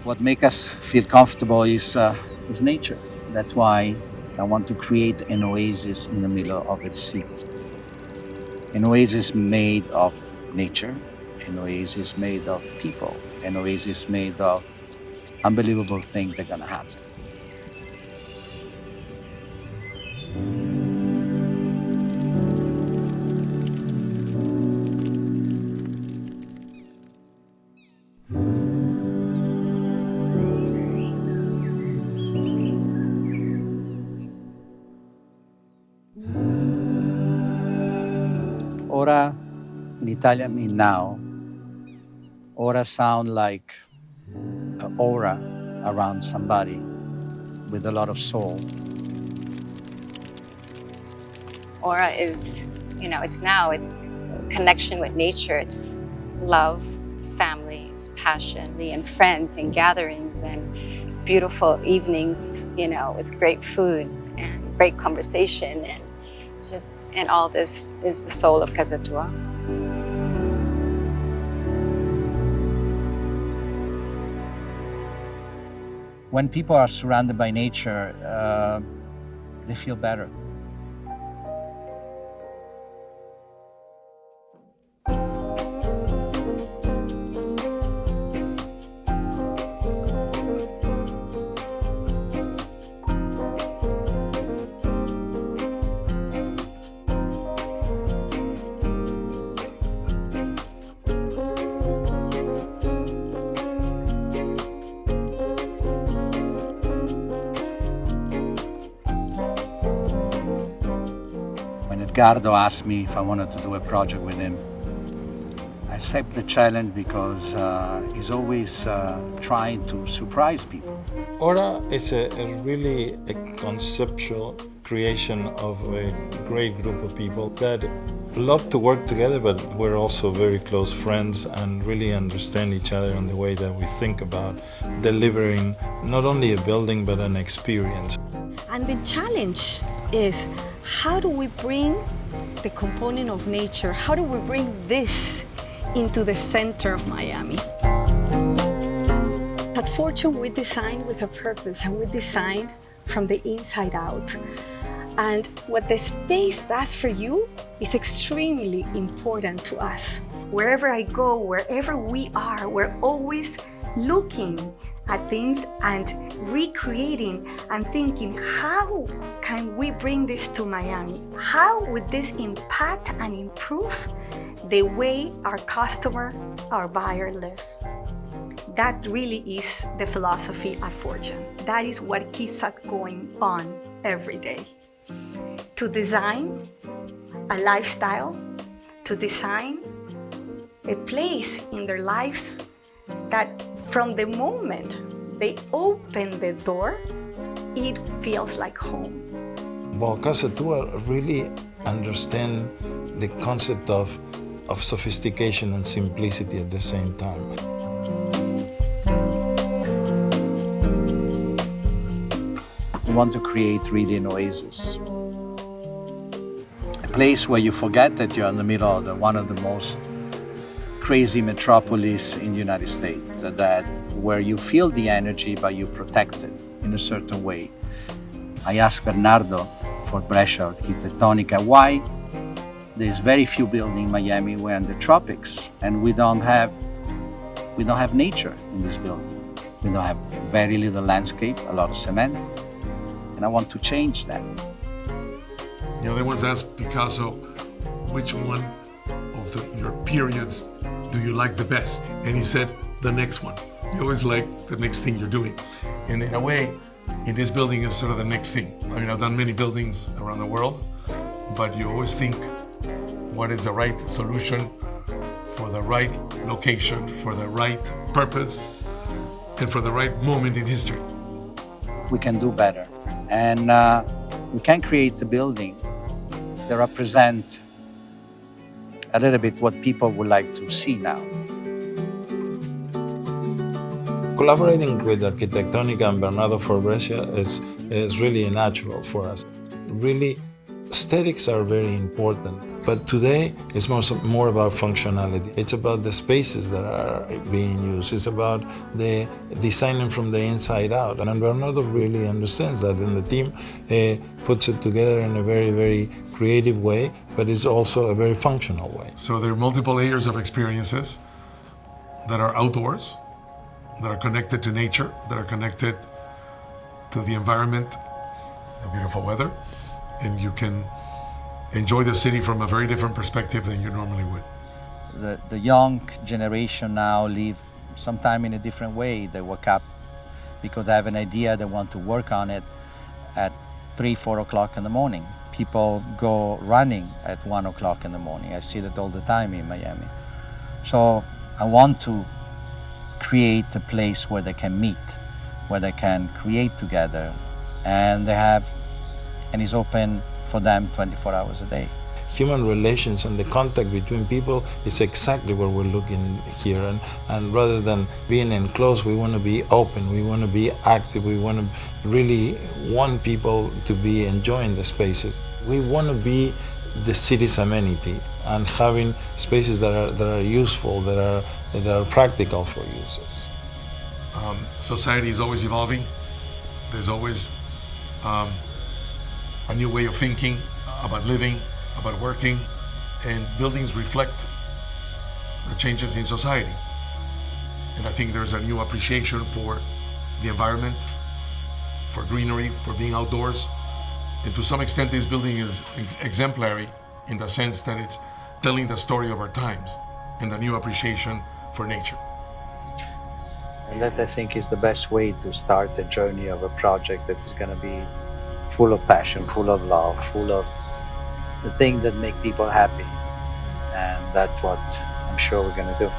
What makes us feel comfortable is nature. That's why I want to create an oasis in the middle of its city. An oasis made of nature, an oasis made of people, an oasis made of unbelievable things that are gonna happen. Ora in Italian mean now. Ora sound like an aura around somebody with a lot of soul. Ora is, it's now, it's connection with nature, it's love, it's family, it's passion, and friends and gatherings and beautiful evenings, with great food and great conversation and all this is the soul of Casa Tua. When people are surrounded by nature, they feel better. When Edgardo asked me if I wanted to do a project with him, I accepted the challenge because he's always trying to surprise people. Ora is really a conceptual creation of a great group of people that love to work together, but we're also very close friends and really understand each other in the way that we think about delivering not only a building but an experience. And the challenge is, how do we bring the component of nature, how do we bring this into the center of Miami? At Fortune, we designed with a purpose, and we designed from the inside out. And what the space does for you is extremely important to us. Wherever I go, wherever we are, we're always looking at things and recreating and thinking, how can we bring this to Miami? How would this impact and improve the way our customer, our buyer lives? That really is the philosophy at Fortune. That is what keeps us going on every day. To design a lifestyle, to design a place in their lives that from the moment they open the door, it feels like home. Well, Casa Tua really understand the concept of sophistication and simplicity at the same time. We want to create really an oasis. A place where you forget that you're in the middle of one of the most crazy metropolis in the United States, that where you feel the energy but you protect it in a certain way. I asked Bernardo for Brescia Architettonica why there's very few buildings in Miami we're in the tropics and we don't have nature in this building. We don't have very little landscape, a lot of cement, and I want to change that. They once asked Picasso, which one of your periods do you like the best? And he said, the next one. You always like the next thing you're doing. And in a way, in this building is sort of the next thing. I mean, I've done many buildings around the world, but you always think what is the right solution for the right location, for the right purpose, and for the right moment in history. We can do better. And we can create a building that represent a little bit what people would like to see now. Collaborating with Architettonica and Bernardo for Brescia is really natural for us. Really Aesthetics are very important, but today it's more about functionality. It's about the spaces that are being used. It's about the designing from the inside out. And Bernardo really understands that, and the team puts it together in a very, very creative way, but it's also a very functional way. So there are multiple layers of experiences that are outdoors, that are connected to nature, that are connected to the environment, the beautiful weather, and you can enjoy the city from a very different perspective than you normally would. The young generation now live sometime in a different way. They wake up because they have an idea, they want to work on it at 3, 4 o'clock in the morning. People go running at 1 o'clock in the morning. I see that all the time in Miami. So I want to create a place where they can meet, where they can create together, and it's open for them 24 hours a day. Human relations and the contact between people is exactly what we're looking here. And rather than being enclosed, we want to be open, we want to be active, we want to really want people to be enjoying the spaces. We want to be the city's amenity and having spaces that are useful, that are practical for users. Society is always evolving. There's always a new way of thinking about living, about working, and buildings reflect the changes in society. And I think there's a new appreciation for the environment, for greenery, for being outdoors. And to some extent, this building is exemplary in the sense that it's telling the story of our times and the new appreciation for nature. And that, I think, is the best way to start a journey of a project that is going to be full of passion, full of love, full of the things that make people happy. And that's what I'm sure we're going to do.